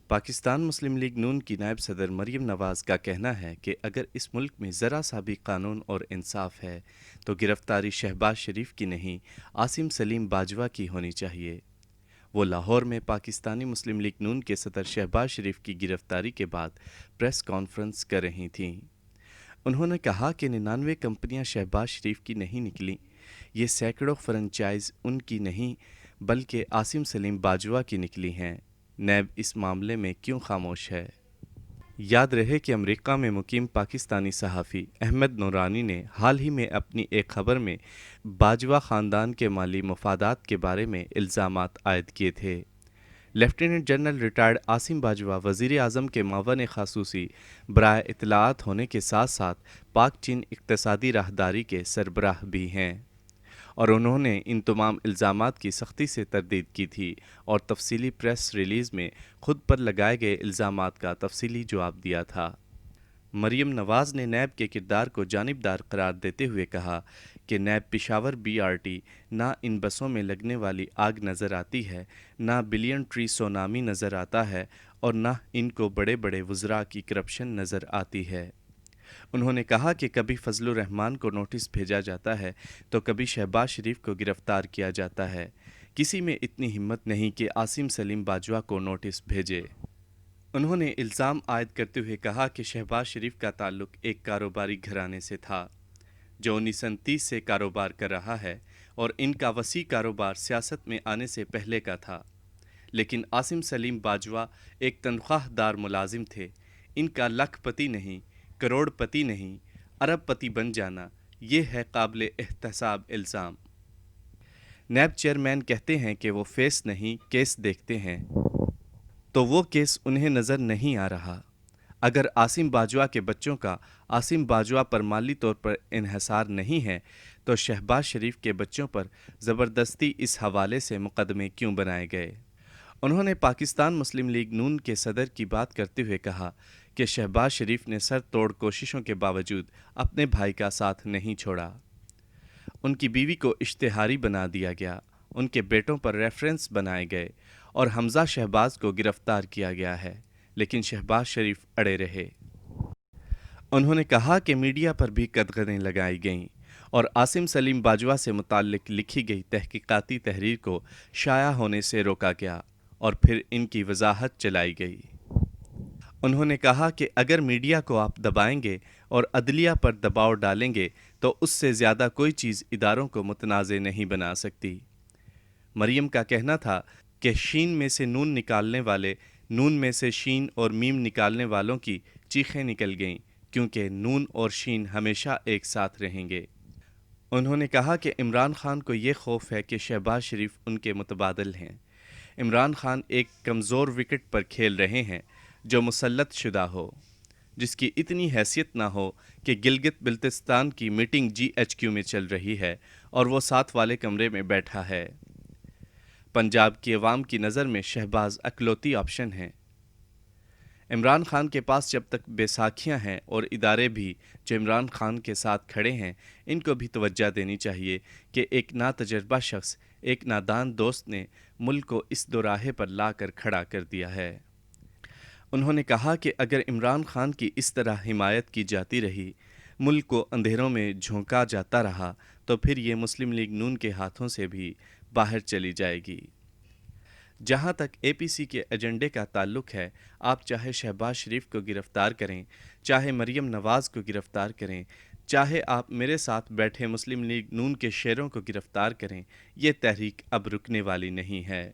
پاکستان مسلم league نون کی نائب صدر مریم نواز کا کہنا ہے کہ اگر اس ملک میں ذرا سا بھی قانون اور انصاف ہے تو گرفتاری شہباز شریف کی نہیں، عاصم سلیم باجوہ کی ہونی چاہیے۔ وہ لاہور میں پاکستانی مسلم لیگ نون کے صدر شہباز شریف کی گرفتاری کے بعد پریس کانفرنس کر رہی تھیں۔ انہوں نے کہا کہ 99 کمپنیاں شہباز شریف کی نہیں نکلیں، یہ سینکڑوں فرنچائز ان کی نہیں بلکہ عاصم سلیم باجوہ کی نکلی ہیں۔ نیب اس معاملے میں کیوں خاموش ہے؟ یاد رہے کہ امریکہ میں مقیم پاکستانی صحافی احمد نورانی نے حال ہی میں اپنی ایک خبر میں باجوہ خاندان کے مالی مفادات کے بارے میں الزامات عائد کیے تھے۔ Lieutenant general retired Asim Bajwa وزیر اعظم کے معاون خصوصی برائے اطلاعات ہونے کے ساتھ ساتھ پاک چین اقتصادی راہداری کے سربراہ بھی ہیں، اور انہوں نے ان تمام الزامات کی سختی سے تردید کی تھی اور تفصیلی پریس ریلیز میں خود پر لگائے گئے الزامات کا تفصیلی جواب دیا تھا۔ مریم نواز نے نیب کے کردار کو جانبدار قرار دیتے ہوئے کہا کہ نیب پشاور BRT نہ ان بسوں میں لگنے والی آگ نظر آتی ہے، نہ بلین ٹری سونامی نظر آتا ہے، اور نہ ان کو بڑے بڑے وزراء کی کرپشن نظر آتی ہے۔ انہوں نے کہا کہ کبھی فضل الرحمان کو نوٹس بھیجا جاتا ہے تو کبھی شہباز شریف کو گرفتار کیا جاتا ہے، کسی میں اتنی ہمت نہیں کہ عاصم سلیم باجوہ کو نوٹس بھیجے۔ انہوں نے الزام عائد کرتے ہوئے کہا کہ شہباز شریف کا تعلق ایک کاروباری گھرانے سے تھا جو 1929 سے کاروبار کر رہا ہے، اور ان کا وسیع کاروبار سیاست میں آنے سے پہلے کا تھا، لیکن عاصم سلیم باجوہ ایک تنخواہ دار ملازم تھے۔ ان کا لاکھ پتی نہیں، کروڑ پتی نہیں، ارب پتی بن جانا، یہ ہے قابل احتساب الزام۔ نیب چیئرمین کہتے ہیں کہ وہ فیس نہیں کیس دیکھتے ہیں، تو وہ کیس انہیں نظر نہیں آ رہا۔ اگر عاصم باجوہ کے بچوں کا عاصم باجوہ پر مالی طور پر انحصار نہیں ہے تو شہباز شریف کے بچوں پر زبردستی اس حوالے سے مقدمے کیوں بنائے گئے؟ انہوں نے پاکستان مسلم لیگ نون کے صدر کی بات کرتے ہوئے کہا کہ شہباز شریف نے سر توڑ کوششوں کے باوجود اپنے بھائی کا ساتھ نہیں چھوڑا۔ ان کی بیوی کو اشتہاری بنا دیا گیا، ان کے بیٹوں پر ریفرنس بنائے گئے، اور حمزہ شہباز کو گرفتار کیا گیا ہے، لیکن شہباز شریف اڑے رہے۔ انہوں نے کہا کہ میڈیا پر بھی قدغنیں لگائی گئیں اور عاصم سلیم باجوہ سے متعلق لکھی گئی تحقیقاتی تحریر کو شائع ہونے سے روکا گیا اور پھر ان کی وضاحت چلائی گئی۔ انہوں نے کہا کہ اگر میڈیا کو آپ دبائیں گے اور عدلیہ پر دباؤ ڈالیں گے تو اس سے زیادہ کوئی چیز اداروں کو متنازع نہیں بنا سکتی۔ مریم کا کہنا تھا کہ شین میں سے نون نکالنے والے، نون میں سے شین اور میم نکالنے والوں کی چیخیں نکل گئیں، کیونکہ نون اور شین ہمیشہ ایک ساتھ رہیں گے۔ انہوں نے کہا کہ عمران خان کو یہ خوف ہے کہ شہباز شریف ان کے متبادل ہیں۔ عمران خان ایک کمزور وکٹ پر کھیل رہے ہیں جو مسلط شدہ ہو، جس کی اتنی حیثیت نہ ہو کہ گلگت بلتستان کی میٹنگ GHQ میں چل رہی ہے اور وہ ساتھ والے کمرے میں بیٹھا ہے۔ پنجاب کی عوام کی نظر میں شہباز اکلوتی آپشن ہیں۔ عمران خان کے پاس جب تک بیساکھیاں ہیں، اور ادارے بھی جو عمران خان کے ساتھ کھڑے ہیں، ان کو بھی توجہ دینی چاہیے کہ ایک ناتجربہ شخص، ایک نادان دوست نے ملک کو اس دوراہے پر لا کر کھڑا کر دیا ہے۔ انہوں نے کہا کہ اگر عمران خان کی اس طرح حمایت کی جاتی رہی، ملک کو اندھیروں میں جھونکا جاتا رہا، تو پھر یہ مسلم لیگ نون کے ہاتھوں سے بھی باہر چلی جائے گی۔ جہاں تک APC کے ایجنڈے کا تعلق ہے، آپ چاہے شہباز شریف کو گرفتار کریں، چاہے مریم نواز کو گرفتار کریں، چاہے آپ میرے ساتھ بیٹھے مسلم لیگ نون کے شیروں کو گرفتار کریں، یہ تحریک اب رکنے والی نہیں ہے۔